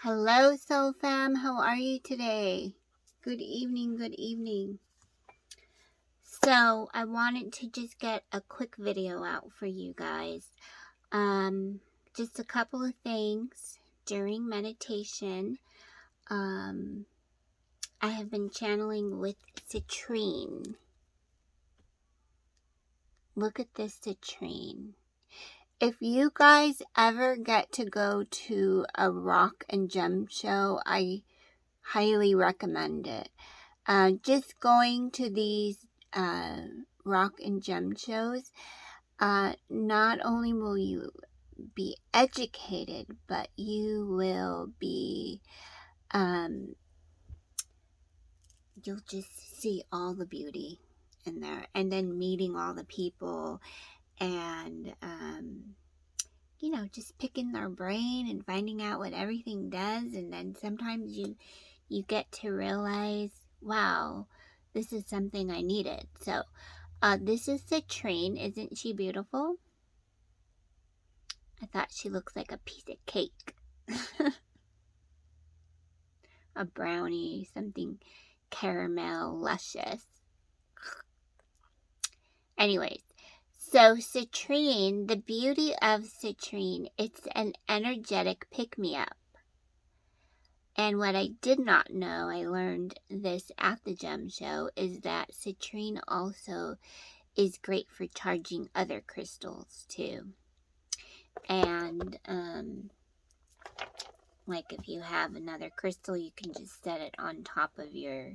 Hello, Soul Fam. How are you today? Good evening, good evening. So, I wanted to just get a quick video out for you guys. Just a couple of things during meditation. I have been channeling with Citrine. Look at this Citrine. If you guys ever get to go to a rock and gem show, I highly recommend it. Just going to these rock and gem shows, not only will you be educated, but you will be, you'll just see all the beauty in there, and then meeting all the people, and just picking their brain and finding out what everything does. And then sometimes you get to realize, wow, this is something I needed. So this is Citrine. Isn't she beautiful? I thought she looks like a piece of cake. A brownie, something caramel, luscious. Anyways, so Citrine, the beauty of Citrine, it's an energetic pick-me-up. And what I did not know, I learned this at the gem show, is that Citrine also is great for charging other crystals too. And like if you have another crystal, you can just set it on top of your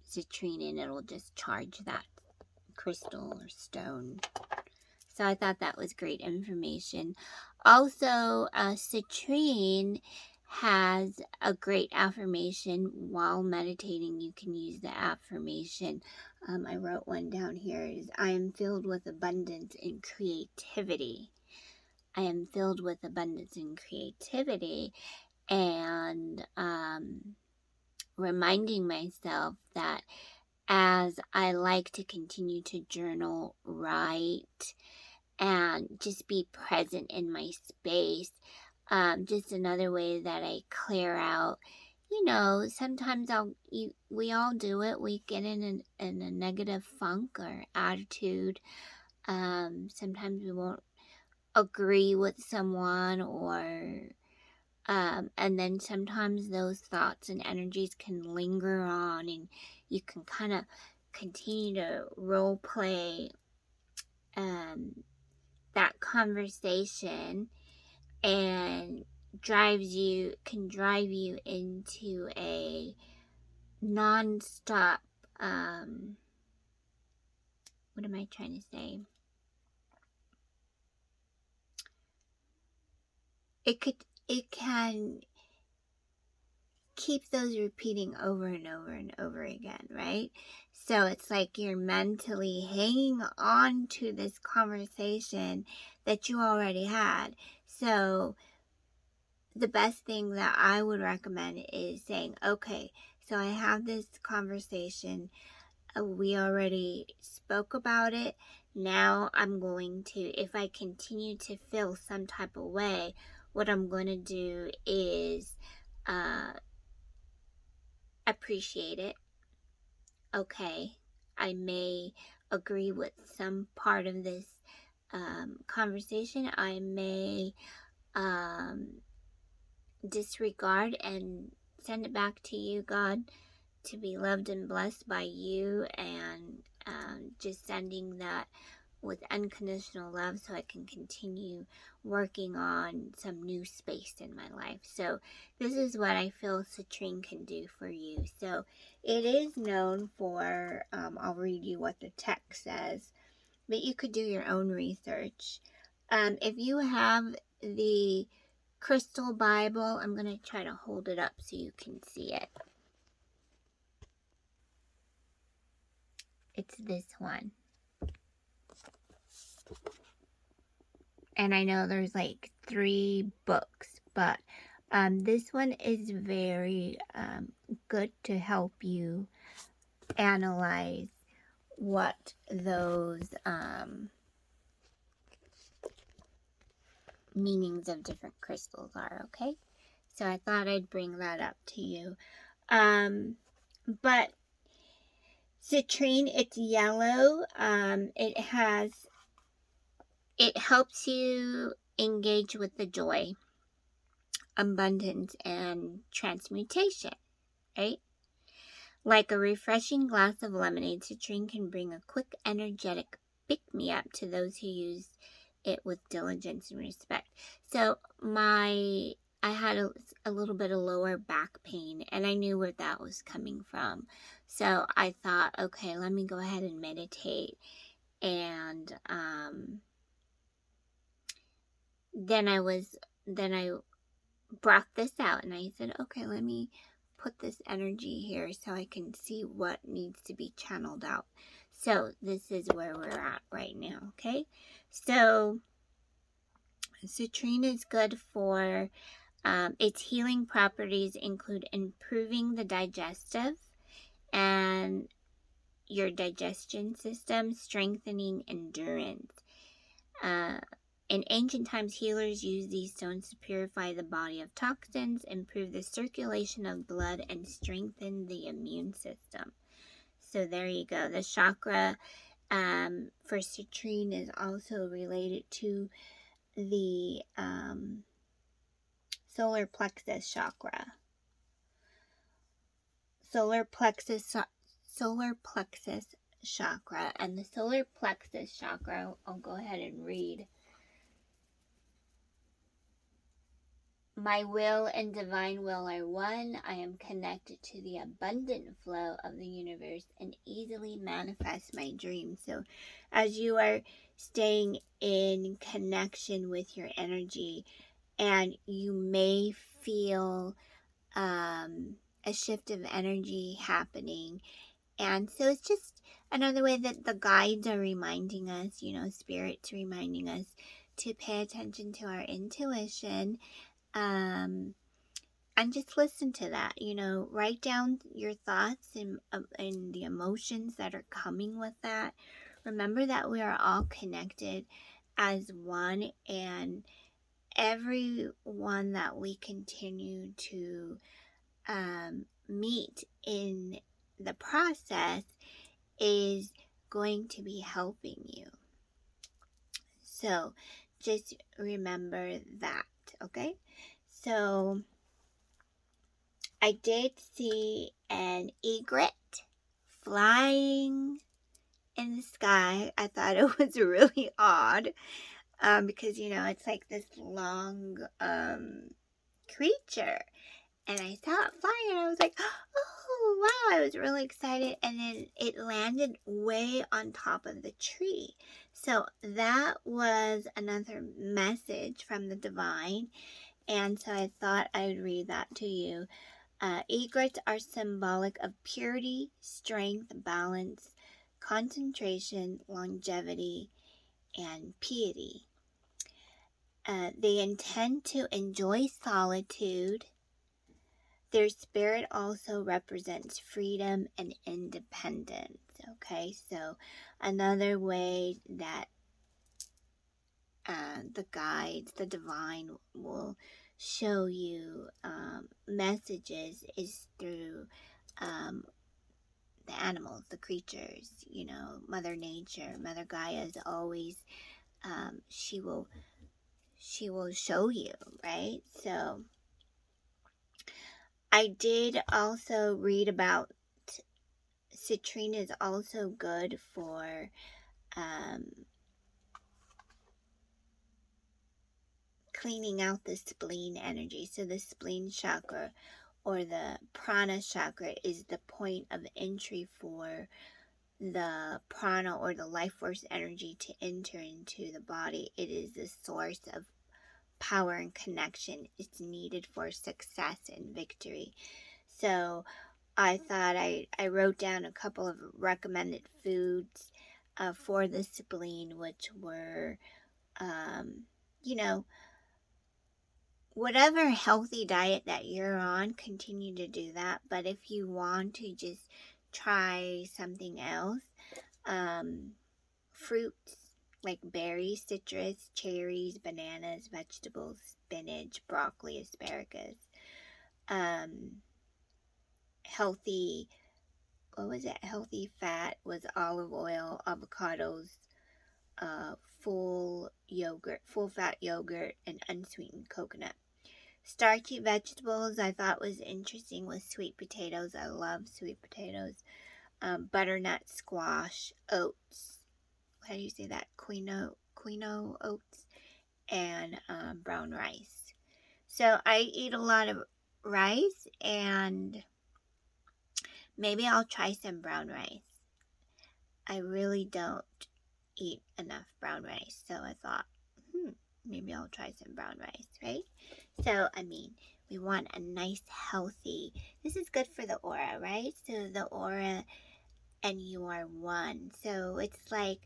Citrine and it'll just charge that crystal or stone. So I thought that was great information. Also, Citrine has a great affirmation. While meditating, you can use the affirmation. I wrote one down here. Is I am filled with abundance and creativity. I am filled with abundance and creativity. And reminding myself that as I like to continue to journal, write, and just be present in my space. Just another way that I clear out. Sometimes we all do it. We get in a negative funk or attitude. Sometimes we won't agree with someone, or and then sometimes those thoughts and energies can linger on, and you can kind of continue to role play that conversation, and can drive you into a non-stop, what am I trying to say? It can keep those repeating over and over and over again, right? So it's like you're mentally hanging on to this conversation that you already had. So the best thing that I would recommend is saying, okay, so I have this conversation. We already spoke about it. Now I'm going to, if I continue to feel some type of way, what I'm going to do is appreciate it. Okay, I may agree with some part of this conversation. I may disregard and send it back to you, God, to be loved and blessed by you, and just sending that with unconditional love so I can continue working on some new space in my life. So this is what I feel Citrine can do for you. So it is known for, I'll read you what the text says, but you could do your own research. If you have the Crystal Bible, I'm going to try to hold it up so you can see it. It's this one. And I know there's like 3 books, but this one is very good to help you analyze what those meanings of different crystals are, okay? So I thought I'd bring that up to you. But citrine, it's yellow. It helps you engage with the joy, abundance, and transmutation, right? Like a refreshing glass of lemonade, citrine can bring a quick, energetic pick-me-up to those who use it with diligence and respect. So I had a little bit of lower back pain, and I knew where that was coming from. So I thought, okay, let me go ahead and meditate. And then I brought this out, and I said, okay, let me put this energy here so I can see what needs to be channeled out. So this is where we're at right now, okay? So citrine is good for, its healing properties include improving the digestive and your digestion system, strengthening endurance. In ancient times, healers used these stones to purify the body of toxins, improve the circulation of blood, and strengthen the immune system. So there you go. The chakra for citrine is also related to the solar plexus chakra. Solar plexus chakra. And the solar plexus chakra, I'll go ahead and read. My will and divine will are one. I am connected to the abundant flow of the universe and easily manifest my dreams. So as you are staying in connection with your energy, and you may feel a shift of energy happening. And so it's just another way that the guides are reminding us, spirits reminding us to pay attention to our intuition. And just listen to that, write down your thoughts and the emotions that are coming with that. Remember that we are all connected as one, and everyone that we continue to meet in the process is going to be helping you. So just remember that, okay? So I did see an egret flying in the sky. I thought it was really odd because, it's like this long creature. And I saw it flying, and I was like, oh, wow. I was really excited. And then it landed way on top of the tree. So that was another message from the divine. And so I thought I would read that to you. Egrets are symbolic of purity, strength, balance, concentration, longevity, and piety. They intend to enjoy solitude. Their spirit also represents freedom and independence. Okay, so another way that the guides, the divine, will show you messages is through the animals, the creatures, Mother Nature. Mother Gaia is always, she will show you, right? So I did also read about citrine is also good for cleaning out the spleen energy. So the spleen chakra, or the prana chakra, is the point of entry for the prana, or the life force energy, to enter into the body. It is the source of power and connection. It's needed for success and victory. So I thought I wrote down a couple of recommended foods for the spleen, which were, whatever healthy diet that you're on, continue to do that. But if you want to just try something else, fruits, like berries, citrus, cherries, bananas, vegetables, spinach, broccoli, asparagus. Healthy, what was it? Healthy fat was olive oil, avocados, full fat yogurt, and unsweetened coconut. Starchy vegetables I thought was interesting was sweet potatoes. I love sweet potatoes. Butternut squash, oats. How do you say that? Quinoa oats, and brown rice. So I eat a lot of rice, and maybe I'll try some brown rice. I really don't eat enough brown rice, so I thought, maybe I'll try some brown rice, right? So, I mean, we want a nice, healthy, this is good for the aura, right? So the aura and you are one. So it's like,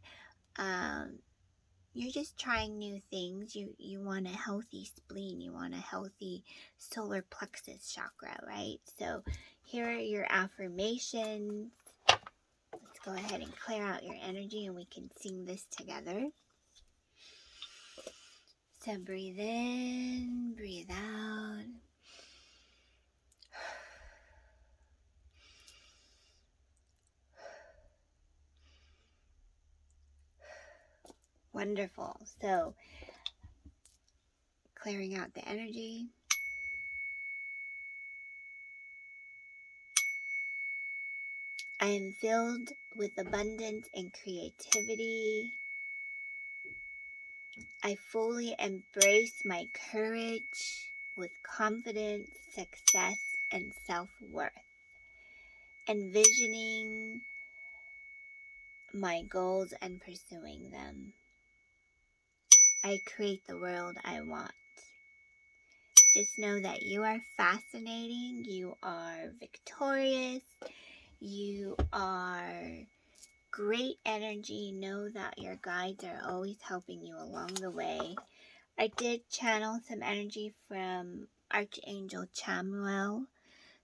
you're just trying new things. You want a healthy spleen. You want a healthy solar plexus chakra, right? So here are your affirmations. Let's go ahead and clear out your energy and we can sing this together. So breathe in, breathe out. Wonderful. So clearing out the energy. I am filled with abundance and creativity. I fully embrace my courage with confidence, success, and self-worth. Envisioning my goals and pursuing them. I create the world I want. Just know that you are fascinating, you are victorious, you are great energy. Know that your guides are always helping you along the way. I did channel some energy from Archangel Chamuel.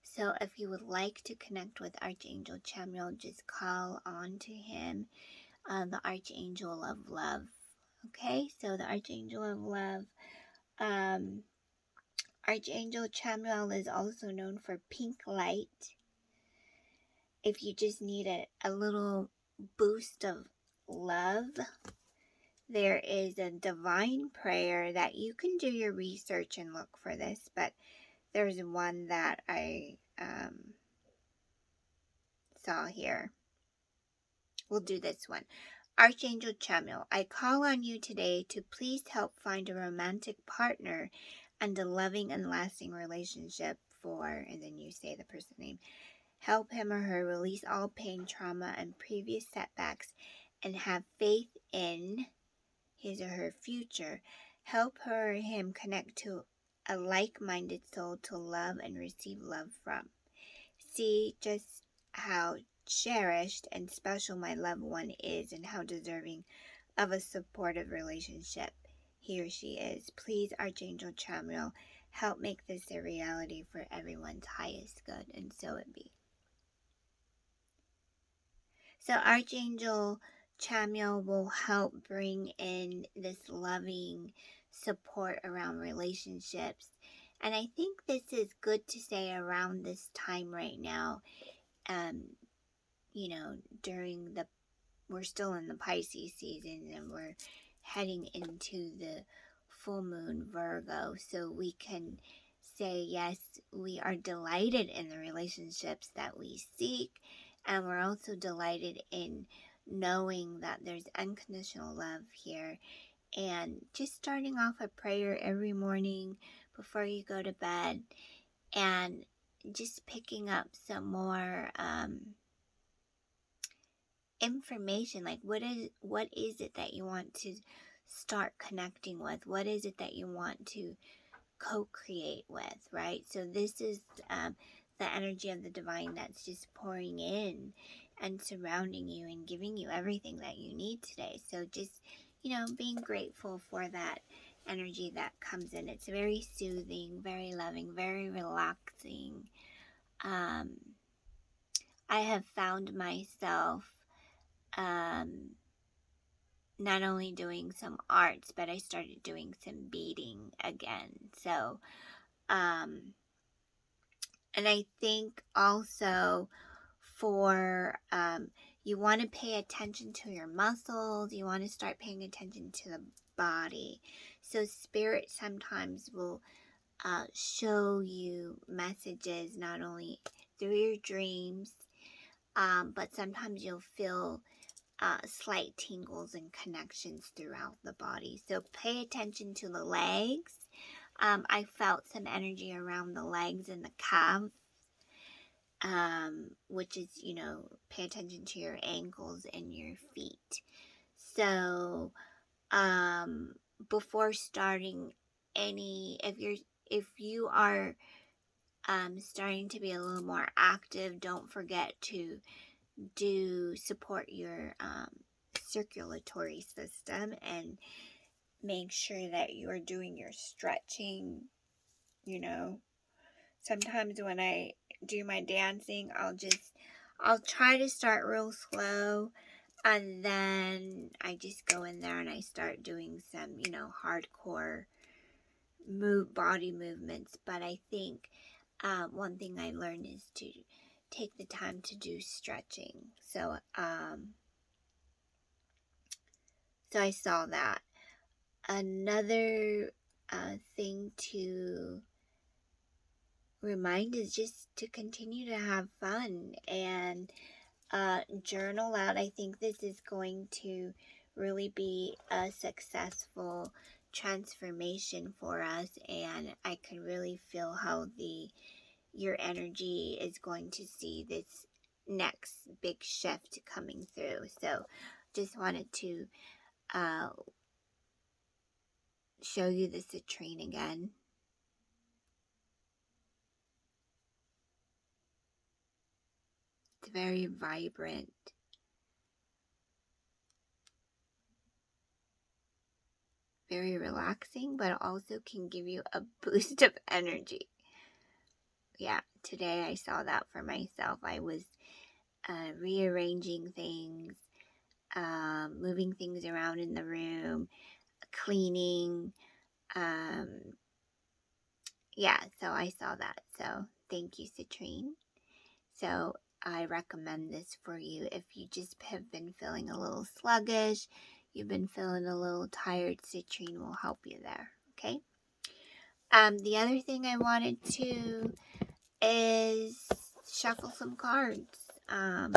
So if you would like to connect with Archangel Chamiel, just call on to him, the Archangel of Love. Okay, so the Archangel of Love. Archangel Chamiel is also known for pink light. If you just need a little boost of love, there is a divine prayer that you can do your research and look for this, but there's one that I saw here. We'll do this one. Archangel Chamiel, I call on you today to please help find a romantic partner and a loving and lasting relationship for, and then you say the person's name. Help him or her release all pain, trauma, and previous setbacks and have faith in his or her future. Help her or him connect to a like-minded soul to love and receive love from. See just how cherished and special my loved one is and how deserving of a supportive relationship he or she is. Please, Archangel Chamiel, help make this a reality for everyone's highest good, and so it be. So Archangel Chamiel will help bring in this loving support around relationships. And I think this is good to say around this time right now. We're still in the Pisces season and we're heading into the full moon Virgo. So we can say, yes, we are delighted in the relationships that we seek. And we're also delighted in knowing that there's unconditional love here. And just starting off a prayer every morning before you go to bed. And just picking up some more information, like what is it that you want to start connecting with? What is it that you want to co-create with, right? So this is the energy of the divine that's just pouring in and surrounding you and giving you everything that you need today. So just, being grateful for that energy that comes in. It's very soothing, very loving, very relaxing. I have found myself not only doing some arts, but I started doing some beading again. So, and I think also for, you want to pay attention to your muscles. You want to start paying attention to the body. So spirit sometimes will show you messages not only through your dreams, but sometimes you'll feel slight tingles and connections throughout the body. So pay attention to the legs. I felt some energy around the legs and the calves, which is, pay attention to your ankles and your feet. So, before starting if you are starting to be a little more active, don't forget to support your circulatory system and make sure that you are doing your stretching. Sometimes when I do my dancing, I'll try to start real slow, and then I just go in there and I start doing some, hardcore body movements. But I think one thing I learned is to take the time to do stretching. So I saw that. Another thing to remind is just to continue to have fun and journal out. I think this is going to really be a successful transformation for us, and I can really feel how your energy is going to see this next big shift coming through. So just wanted to show you the citrine again. It's very vibrant. Very relaxing, but also can give you a boost of energy. Yeah, today I saw that for myself. I was rearranging things, moving things around in the room, cleaning. Yeah, so I saw that. So thank you, Citrine. So I recommend this for you if you just have been feeling a little sluggish, you've been feeling a little tired. Citrine will help you there. Okay. The other thing I wanted to is shuffle some cards. I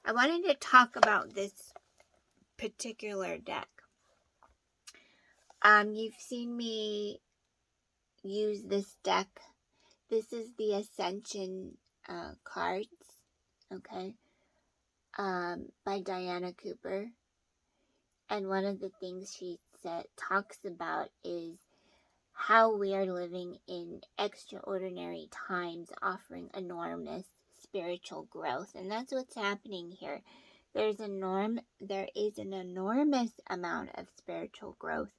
wanted to talk about this particular deck. You've seen me use this deck. This is the Ascension cards, okay, by Diana Cooper. And one of the things she talks about is how we are living in extraordinary times, offering enormous spiritual growth. And that's what's happening here. There is an enormous amount of spiritual growth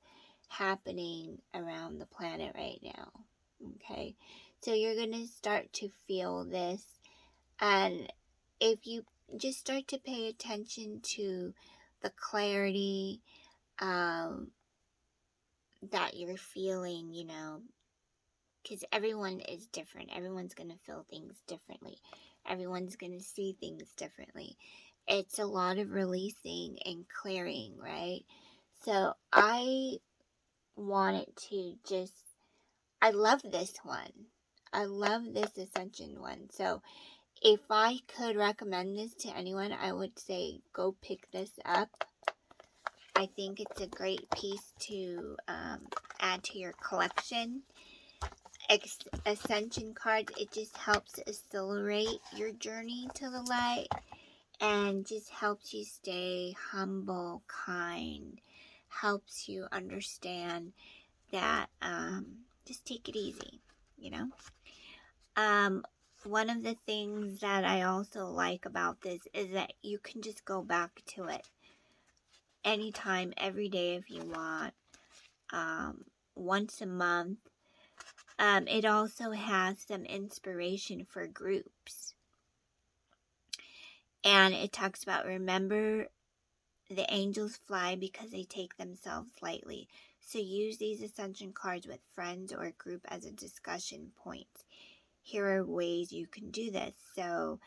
happening around the planet right now. Okay, so you're going to start to feel this, and if you just start to pay attention to the clarity that you're feeling, because everyone is different. Everyone's going to feel things differently. Everyone's going to see things differently. It's a lot of releasing and clearing, right? So I wanted to I love this one. I love this Ascension one. So if I could recommend this to anyone, I would say go pick this up. I think it's a great piece to add to your collection. Ascension cards, it just helps accelerate your journey to the light and just helps you stay humble, kind, helps you understand that just take it easy, One of the things that I also like about this is that you can just go back to it anytime, every day if you want, once a month. It also has some inspiration for groups. And it talks about remember The angels fly because they take themselves lightly. So use these ascension cards with friends or a group as a discussion point. Here are ways you can do this. So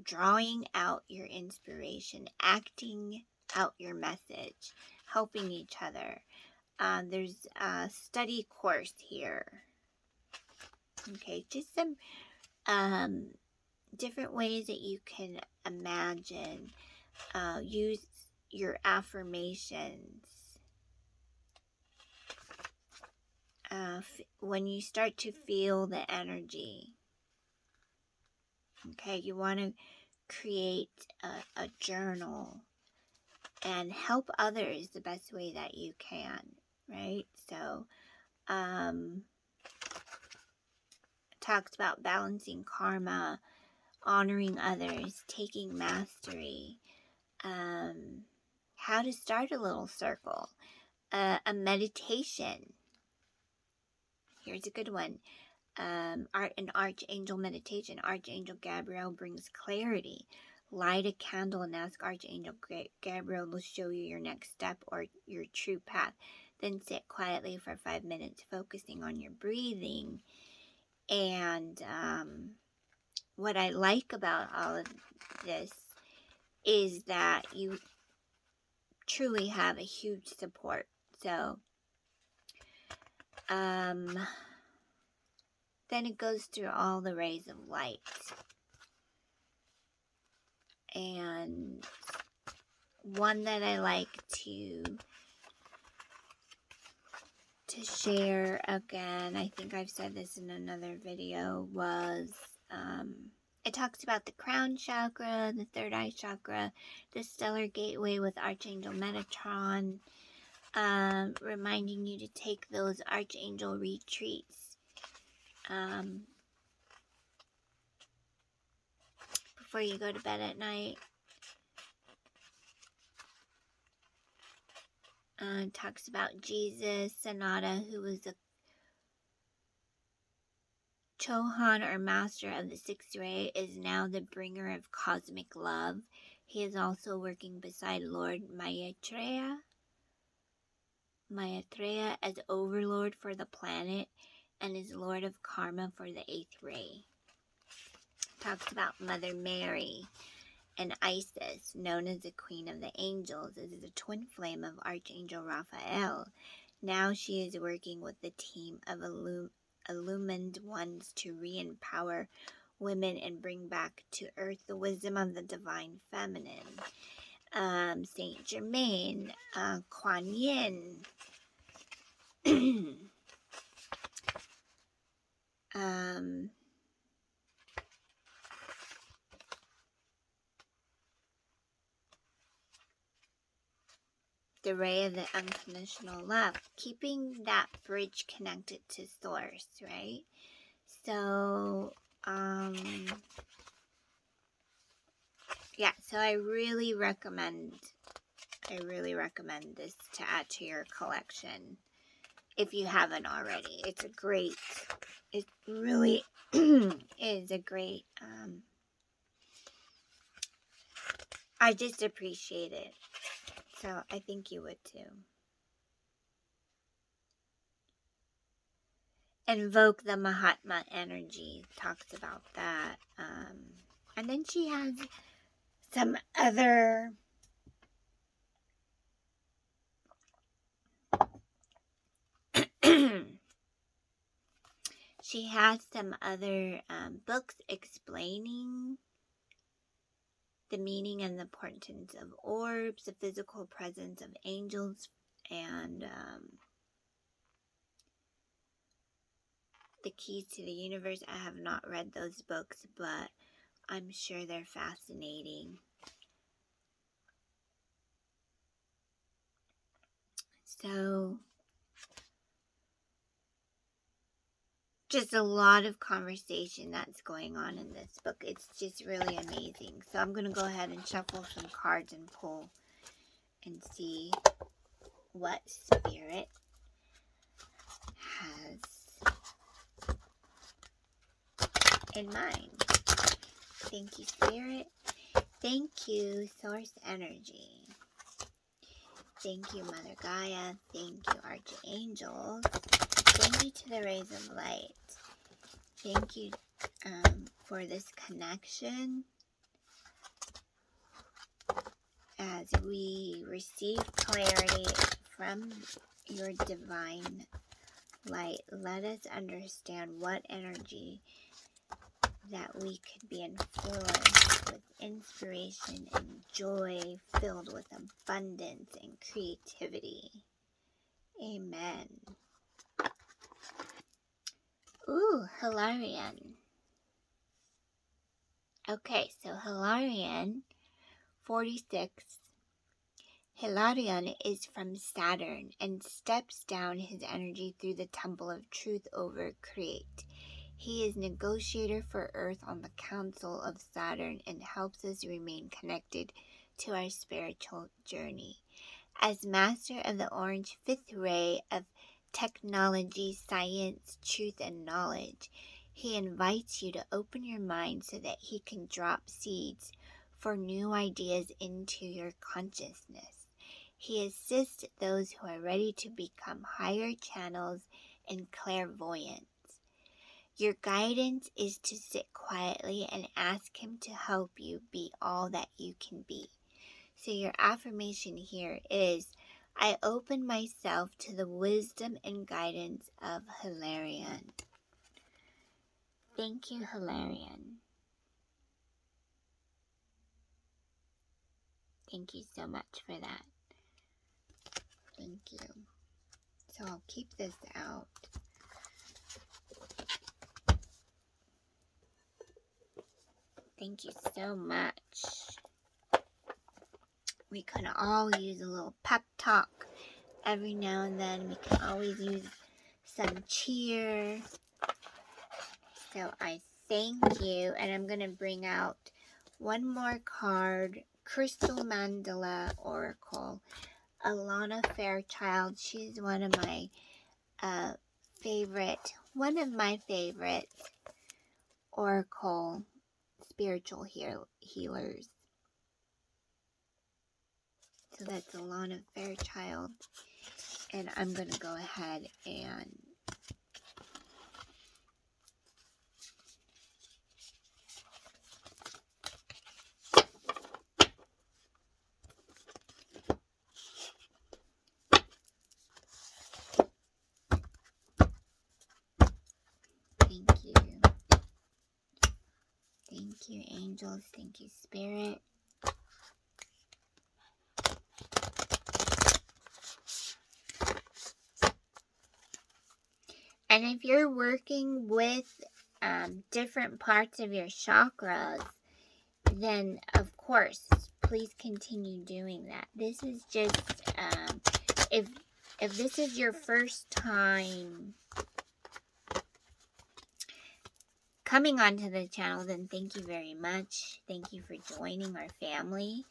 drawing out your inspiration, acting out your message, helping each other. There's a study course here. Okay, just some different ways that you can imagine. Use your affirmations. When you start to feel the energy, okay, you want to create a journal and help others the best way that you can, right? So, talks about balancing karma, honoring others, taking mastery, how to start a little circle, a meditation. Here's a good one. An Archangel meditation. Archangel Gabriel brings clarity. Light a candle and ask Archangel Gabriel to show you your next step or your true path. Then sit quietly for 5 minutes, focusing on your breathing. And what I like about all of this is that you truly have a huge support. So, then it goes through all the rays of light. And one that I like to share again, I think I've said this in another video, was it talks about the crown chakra, the third eye chakra, the stellar gateway with Archangel Metatron, reminding you to take those Archangel retreats before you go to bed at night. Talks about Jesus, Sanada, who was a Chohan or master of the sixth ray, is now the bringer of cosmic love. He is also working beside Lord Maitreya as overlord for the planet and is lord of karma for the eighth ray. Talks about Mother Mary and Isis, known as the Queen of the Angels, is a twin flame of Archangel Raphael. Now she is working with the team of illumined ones to re-empower women and bring back to earth the wisdom of the divine feminine. Saint Germain, Kuan Yin, the ray of the unconditional love, keeping that bridge connected to source, right? So, yeah, so I really recommend this to add to your collection if you haven't already. It really is a great, I just appreciate it. So I think you would too. Invoke the Mahatma energy. Talks about that. And then she has some other books explaining the meaning and the importance of orbs, the physical presence of angels, and the keys to the universe. I have not read those books, but I'm sure they're fascinating. So, just a lot of conversation that's going on in this book. It's just really amazing. So I'm going to go ahead and shuffle some cards and pull and see what Spirit has in mind. Thank you, Spirit. Thank you, Source Energy. Thank you, Mother Gaia. Thank you, Archangels. Thank you to the rays of light. Thank you for this connection as we receive clarity from your divine light. Let us understand what energy that we could be influenced with inspiration and joy, filled with abundance and creativity. Amen. Ooh, Hilarion. Okay, so Hilarion, 46. Hilarion is from Saturn and steps down his energy through the Temple of Truth over Create. He is negotiator for Earth on the Council of Saturn and helps us remain connected to our spiritual journey. As master of the orange fifth ray of technology, science, truth, and knowledge, he invites you to open your mind so that he can drop seeds for new ideas into your consciousness. He assists those who are ready to become higher channels and clairvoyants. Your guidance is to sit quietly and ask him to help you be all that you can be. So your affirmation here is, I open myself to the wisdom and guidance of Hilarion. Thank you, Hilarion. Thank you so much for that. Thank you. So I'll keep this out. Thank you so much. We can all use a little pep talk every now and then. We can always use some cheer. So I thank you. And I'm going to bring out one more card. Crystal Mandala Oracle. Alana Fairchild. She's one of my favorite Oracle spiritual healers. So that's Alana Fairchild. And I'm going to go ahead and thank you. Thank you, angels. Thank you, spirit. And if you're working with different parts of your chakras, then of course, please continue doing that. This is just, if this is your first time coming onto the channel, then thank you very much. Thank you for joining our family.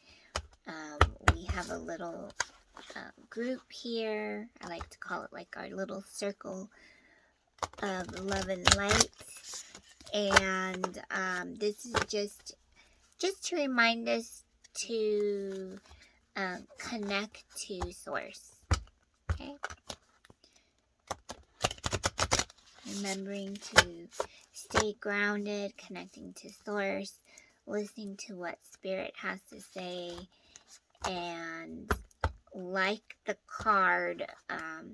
We have a little group here. I like to call it like our little circle of love and light. And this is just to remind us to connect to source. Okay? Remembering to stay grounded, connecting to source, listening to what spirit has to say, and like the card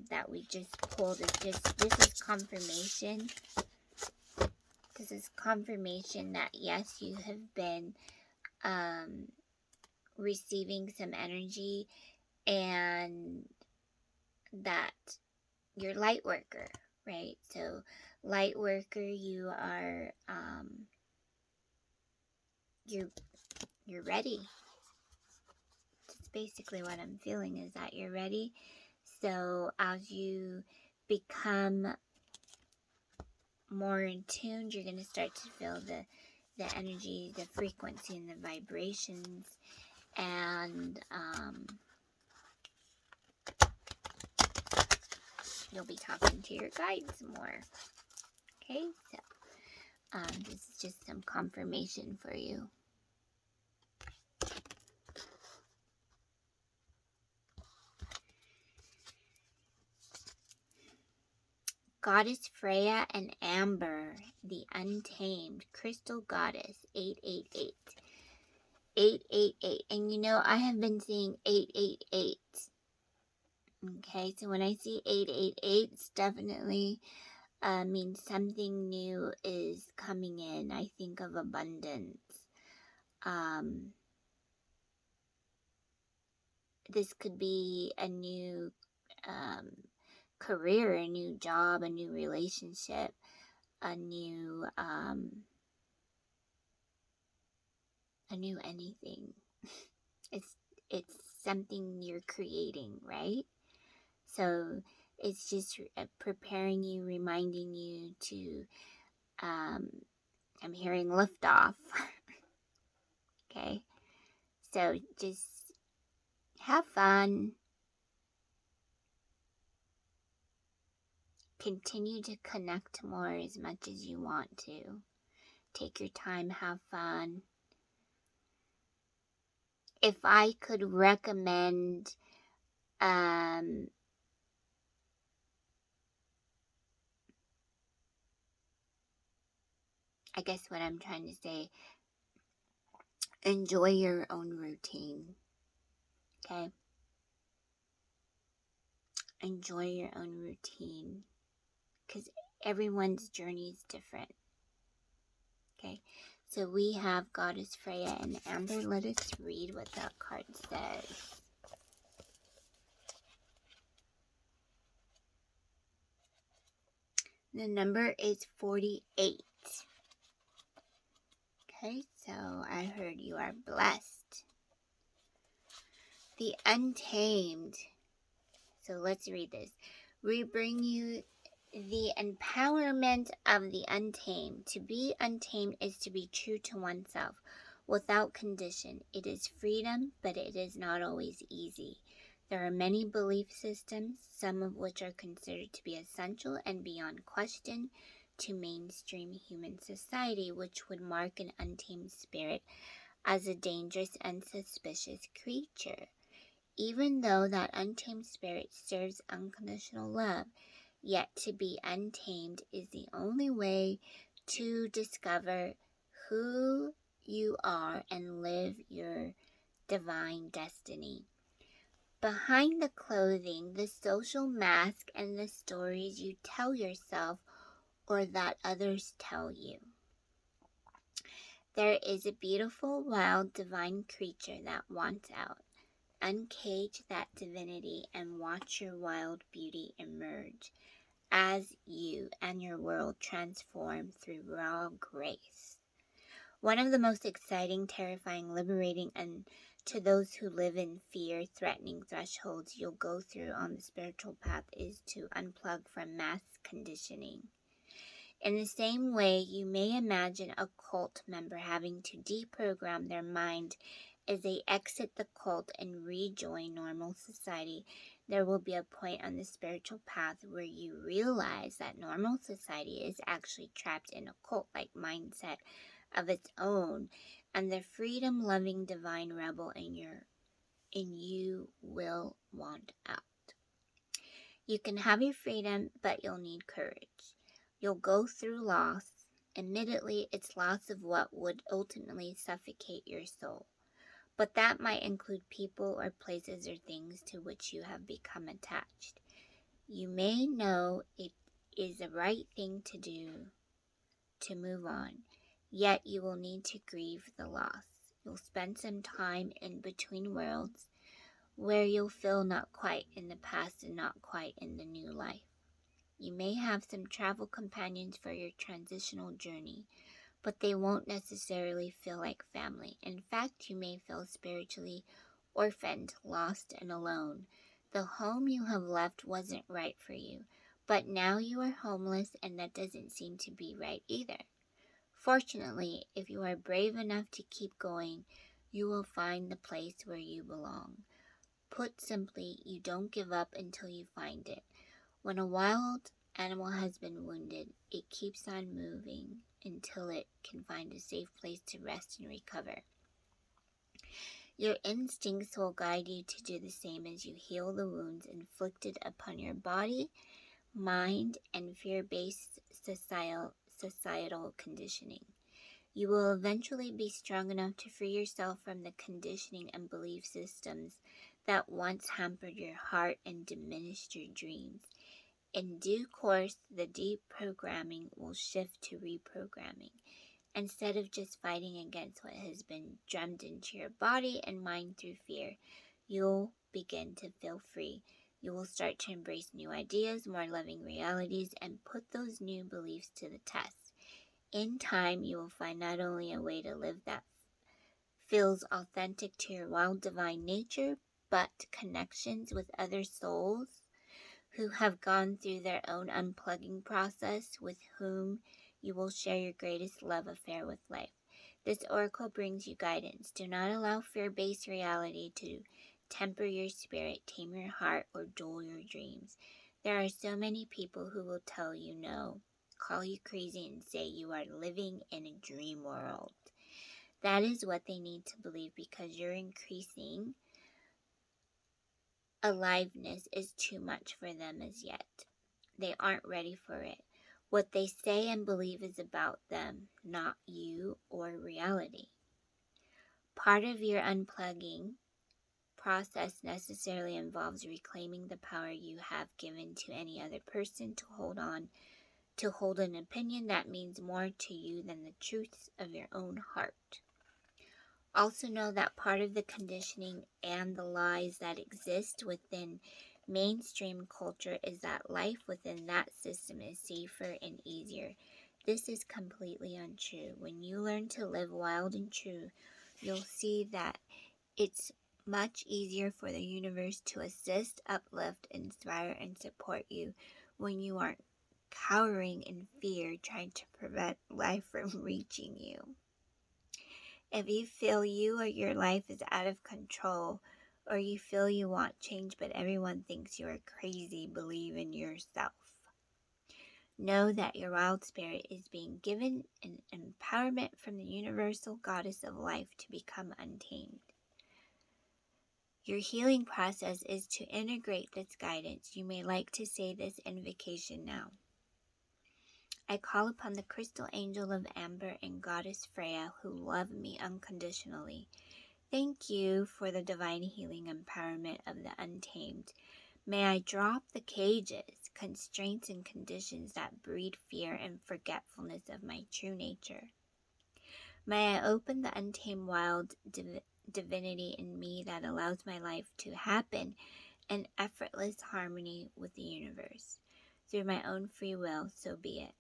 that we just pulled, this is confirmation. This is confirmation that yes, you have been receiving some energy, and that you're light worker, right? So light worker, you are you're ready. That's basically what I'm feeling, is that you're ready. So as you become more in tune, you're going to start to feel the energy, the frequency, and the vibrations, and you'll be talking to your guides more. Okay, so this is just some confirmation for you. Goddess Freya and Amber, the Untamed, Crystal Goddess, 888. 888. And you know, I have been seeing 888. Okay, so when I see 888, it's definitely means something new is coming in. I think of abundance. This could be a new career, a new job, a new relationship, a new anything. It's something you're creating, right? So it's just preparing you, reminding you to I'm hearing liftoff. Okay, so just have fun. Continue to connect more as much as you want to. Take your time, have fun. If I could recommend I guess what I'm trying to say, enjoy your own routine. Okay? Enjoy your own routine. Because everyone's journey is different. Okay? So we have Goddess Freya and Amber. Let us read what that card says. The number is 48. Okay, so I heard you are blessed. The Untamed. So let's read this. We bring you the empowerment of the untamed. To be untamed is to be true to oneself, without condition. It is freedom, but it is not always easy. There are many belief systems, some of which are considered to be essential and beyond question to mainstream human society, which would mark an untamed spirit as a dangerous and suspicious creature. Even though that untamed spirit serves unconditional love, yet to be untamed is the only way to discover who you are and live your divine destiny. Behind the clothing, the social mask, and the stories you tell yourself or that others tell you, there is a beautiful, wild, divine creature that wants out. Uncage that divinity and watch your wild beauty emerge as you and your world transform through raw grace. One of the most exciting, terrifying, liberating, and to those who live in fear, threatening thresholds you'll go through on the spiritual path is to unplug from mass conditioning. In the same way, you may imagine a cult member having to deprogram their mind as they exit the cult and rejoin normal society. There will be a point on the spiritual path where you realize that normal society is actually trapped in a cult-like mindset of its own, and the freedom-loving divine rebel in you will want out. You can have your freedom, but you'll need courage. You'll go through loss. Admittedly, it's loss of what would ultimately suffocate your soul. But that might include people or places or things to which you have become attached. You may know it is the right thing to do to move on, yet you will need to grieve the loss. You'll spend some time in between worlds where you'll feel not quite in the past and not quite in the new life. You may have some travel companions for your transitional journey, but they won't necessarily feel like family. In fact, you may feel spiritually orphaned, lost, and alone. The home you have left wasn't right for you, but now you are homeless, and that doesn't seem to be right either. Fortunately, if you are brave enough to keep going, you will find the place where you belong. Put simply, you don't give up until you find it. When a wild animal has been wounded, it keeps on moving until it can find a safe place to rest and recover. Your instincts will guide you to do the same as you heal the wounds inflicted upon your body mind, and fear-based societal conditioning. You will eventually be strong enough to free yourself from the conditioning and belief systems that once hampered your heart and diminished your dreams. In due course, the deprogramming will shift to reprogramming. Instead of just fighting against what has been drummed into your body and mind through fear, you'll begin to feel free. You will start to embrace new ideas, more loving realities, and put those new beliefs to the test. In time, you will find not only a way to live that feels authentic to your wild divine nature, but connections with other souls who have gone through their own unplugging process, with whom you will share your greatest love affair with life. This oracle brings you guidance. Do not allow fear-based reality to temper your spirit, tame your heart, or dull your dreams. There are so many people who will tell you no, call you crazy, and say you are living in a dream world. That is what they need to believe, because your increasing aliveness is too much for them as yet. They aren't ready for it. What they say and believe is about them, not you or reality. Part of your unplugging process necessarily involves reclaiming the power you have given to any other person to hold an opinion that means more to you than the truths of your own heart. Also know that part of the conditioning and the lies that exist within mainstream culture is that life within that system is safer and easier. This is completely untrue. When you learn to live wild and true, you'll see that it's much easier for the universe to assist, uplift, inspire, and support you when you aren't cowering in fear, trying to prevent life from reaching you. If you feel you or your life is out of control, or you feel you want change but everyone thinks you are crazy, believe in yourself. Know that your wild spirit is being given an empowerment from the universal goddess of life to become untamed. Your healing process is to integrate this guidance. You may like to say this invocation now. I call upon the crystal angel of Amber and goddess Freya, who love me unconditionally. Thank you for the divine healing empowerment of the untamed. May I drop the cages, constraints, and conditions that breed fear and forgetfulness of my true nature. May I open the untamed wild divinity in me that allows my life to happen in effortless harmony with the universe. Through my own free will, so be it.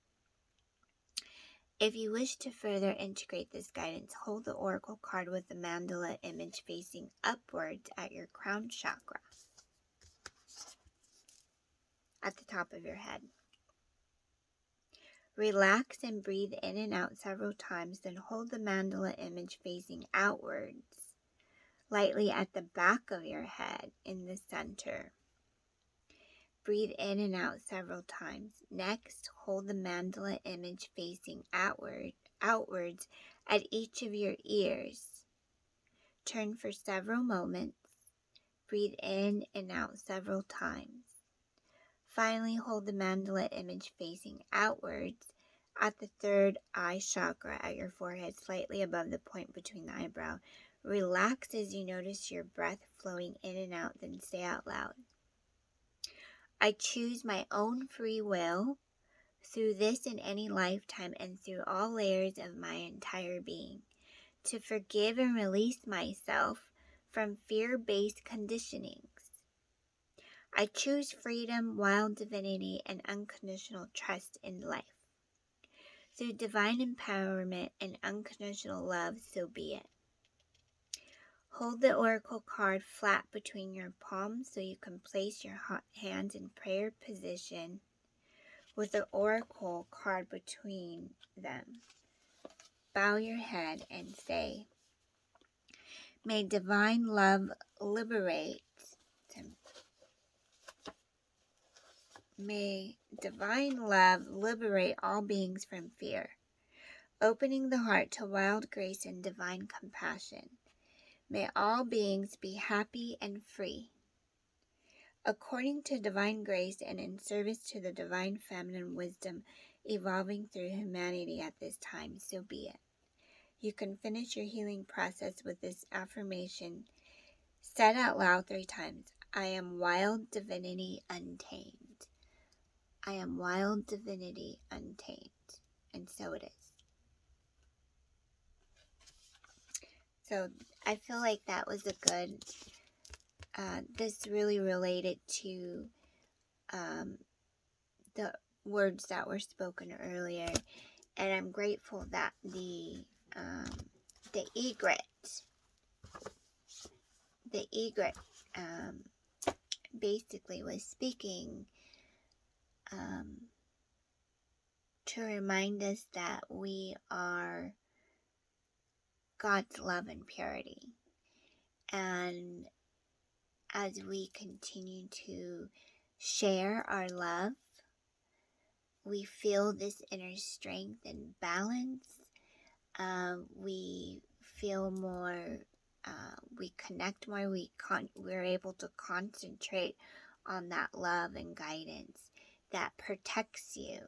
If you wish to further integrate this guidance, hold the oracle card with the mandala image facing upwards at your crown chakra, at the top of your head. Relax and breathe in and out several times, then hold the mandala image facing outwards, lightly at the back of your head in the center. Breathe in and out several times. Next, hold the mandala image facing outwards at each of your ears. Turn for several moments. Breathe in and out several times. Finally, hold the mandala image facing outwards at the third eye chakra at your forehead, slightly above the point between the eyebrow. Relax as you notice your breath flowing in and out, then say out loud, I choose my own free will through this and any lifetime and through all layers of my entire being to forgive and release myself from fear-based conditionings. I choose freedom, wild divinity, and unconditional trust in life. Through divine empowerment and unconditional love, so be it. Hold the oracle card flat between your palms so you can place your hands in prayer position with the oracle card between them. Bow your head and say, May divine love liberate. May divine love liberate all beings from fear, opening the heart to wild grace and divine compassion. May all beings be happy and free. according to divine grace and in service to the divine feminine wisdom evolving through humanity at this time, so be it. You can finish your healing process with this affirmation said out loud 3 times. I am wild divinity untamed. I am wild divinity untamed. And so it is. So I feel like that was a good, this really related to the words that were spoken earlier. And I'm grateful that the egret basically was speaking to remind us that we are God's love and purity. And as we continue to share our love, we feel this inner strength and balance. We feel more, we connect more, we're able to concentrate on that love and guidance that protects you.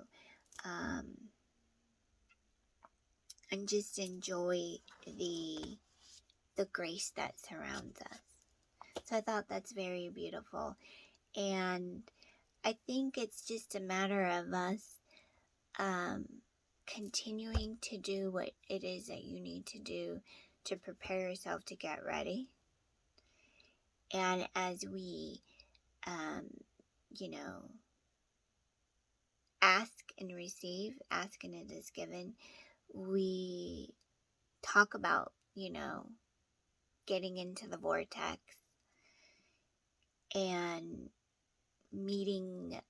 And just enjoy the grace that surrounds us. So I thought that's very beautiful. And I think it's just a matter of us continuing to do what it is that you need to do to prepare yourself to get ready. And as we, ask and receive, ask and it is given, we talk about, getting into the vortex and meeting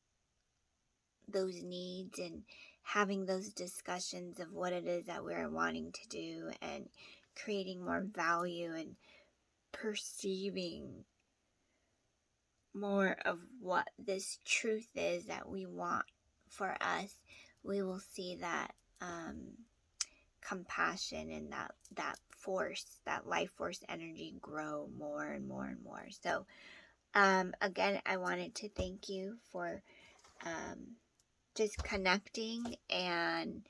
those needs and having those discussions of what it is that we're wanting to do and creating more value and perceiving more of what this truth is that we want for us. We will see that compassion and that force, that life force energy grow more and more and more. So again, I wanted to thank you for just connecting and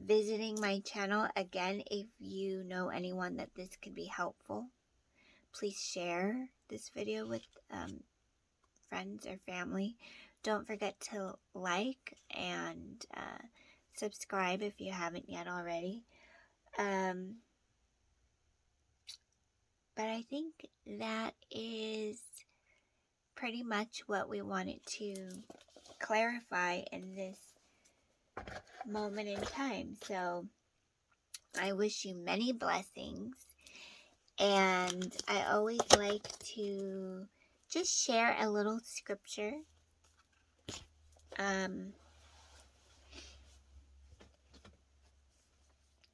visiting my channel. Again, if you know anyone that this could be helpful, please share this video with friends or family. Don't forget to like and subscribe if you haven't yet already. But I think that is pretty much what we wanted to clarify in this moment in time. So I wish you many blessings. And I always like to just share a little scripture.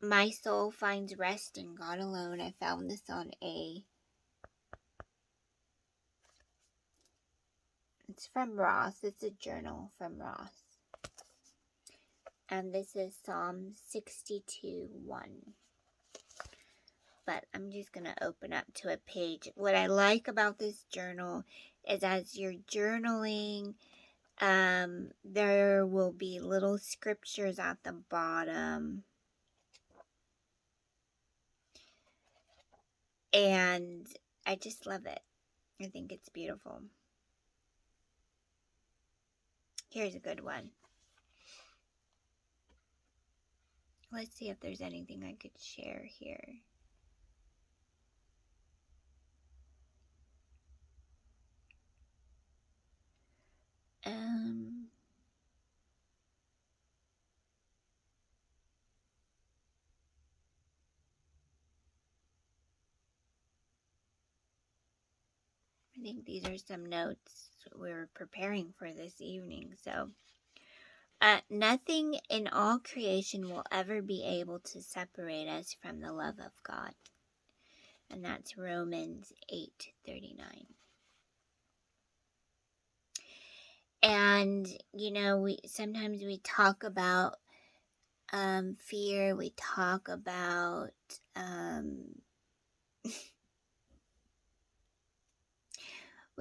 My soul finds rest in God alone. I found this on it's from Ross. It's a journal from Ross. And this is Psalm 62:1. But I'm just going to open up to a page. What I like about this journal is as you're journaling, there will be little scriptures at the bottom. And I just love it. I think it's beautiful. Here's a good one. Let's see if there's anything I could share here. I think these are some notes we're preparing for this evening. So, nothing in all creation will ever be able to separate us from the love of God. And that's Romans 8:39. And, sometimes we talk about fear. We talk about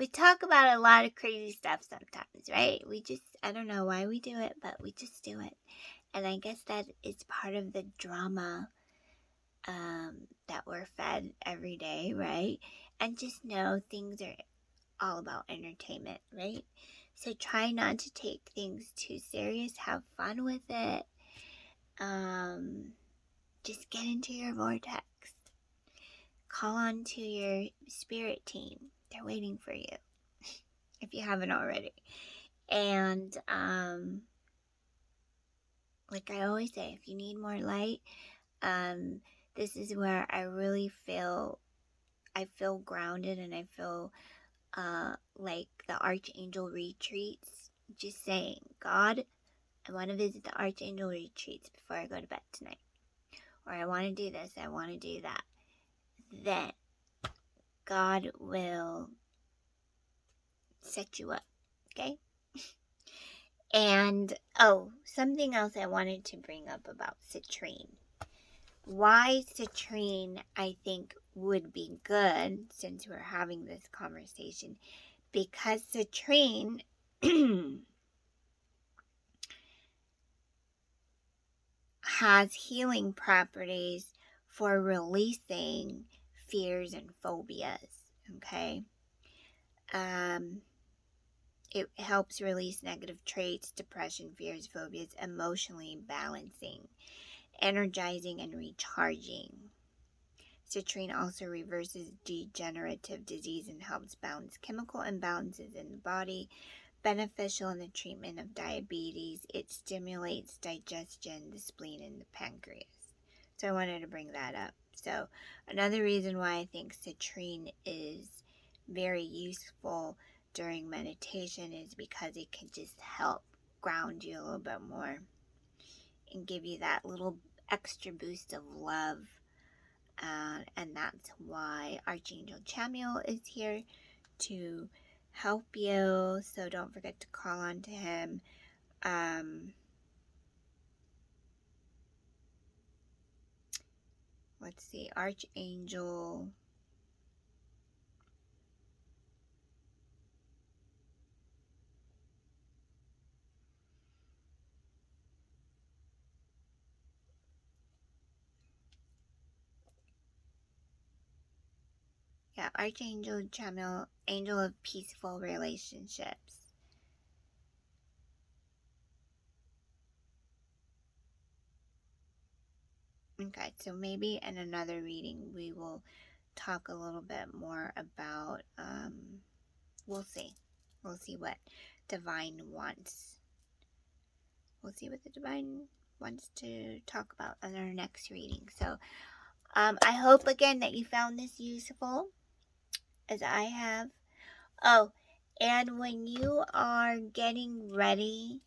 we talk about a lot of crazy stuff sometimes, right? I don't know why we do it, but we just do it. And I guess that is part of the drama that we're fed every day, right? And just know things are all about entertainment, right? So try not to take things too serious. Have fun with it. Just get into your vortex. Call on to your spirit team. They're waiting for you if you haven't already. And like I always say, if you need more light, this is where I really feel grounded, and I feel like the Archangel retreats. Just saying, God, I want to visit the Archangel retreats before I go to bed tonight. Or I want to do this, I want to do that. Then God will set you up, okay? And, something else I wanted to bring up about citrine. Why citrine, I think, would be good, since we're having this conversation, because citrine has healing properties for releasing fears and phobias, okay? It helps release negative traits, depression, fears, phobias, emotionally balancing, energizing, and recharging. Citrine also reverses degenerative disease and helps balance chemical imbalances in the body, beneficial in the treatment of diabetes. It stimulates digestion, the spleen, and the pancreas. So I wanted to bring that up. So another reason why I think citrine is very useful during meditation is because it can just help ground you a little bit more and give you that little extra boost of love. And that's why Archangel Chamiel is here to help you. So don't forget to call on to him. Let's see, Archangel. Yeah, Archangel Chamiel, Angel of Peaceful Relationships. Okay, so maybe in another reading we will talk a little bit more about, we'll see. We'll see what Divine wants. We'll see what the Divine wants to talk about in our next reading. So, I hope again that you found this useful, as I have. Oh, and when you are getting ready,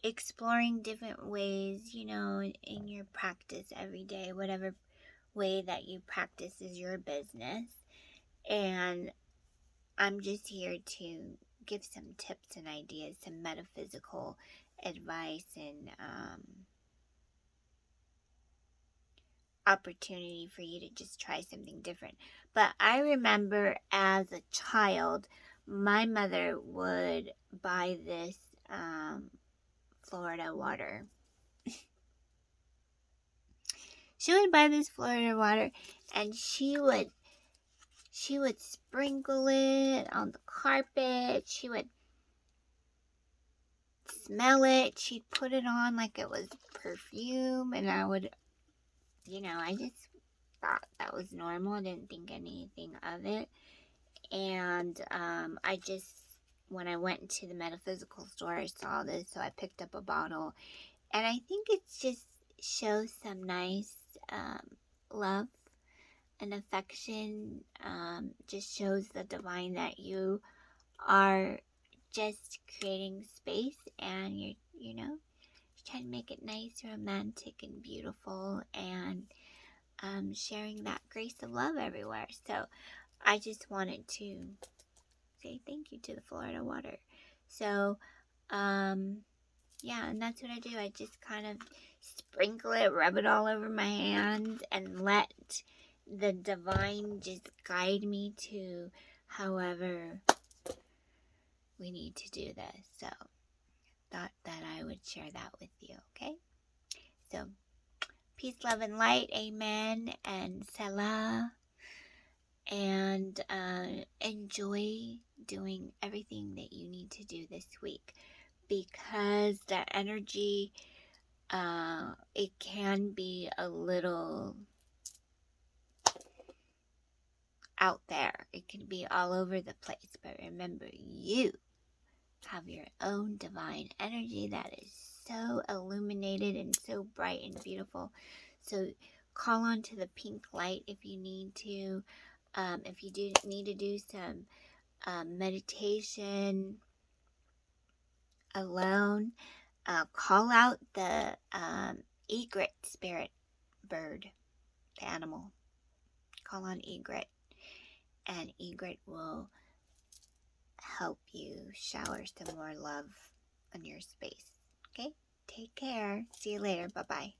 exploring different ways, in your practice every day, whatever way that you practice is your business. And I'm just here to give some tips and ideas, some metaphysical advice, and opportunity for you to just try something different. But I remember as a child, my mother would buy this Florida water. She would buy this Florida water, and she would sprinkle it on the carpet. She would smell it. She'd put it on like it was perfume, and I would, I just thought that was normal. I didn't think anything of it. And when I went to the metaphysical store, I saw this, so I picked up a bottle. And I think it just shows some nice love and affection. Just shows the divine that you are just creating space, and you're trying to make it nice, romantic, and beautiful, and sharing that grace of love everywhere. So I just wanted to say thank you to the Florida water. So, yeah, and that's what I do. I just kind of sprinkle it, rub it all over my hands, and let the divine just guide me to however we need to do this. So thought that I would share that with you, okay? So peace, love, and light, amen, and Selah, and enjoy doing everything that you need to do this week, because that energy, it can be a little out there. It can be all over the place, but remember, you have your own divine energy that is so illuminated and so bright and beautiful. So call on to the pink light if you need to. If you do need to do some meditation alone, call out the egret spirit bird, the animal. Call on egret, and egret will help you shower some more love on your space. Okay? Take care. See you later. Bye-bye.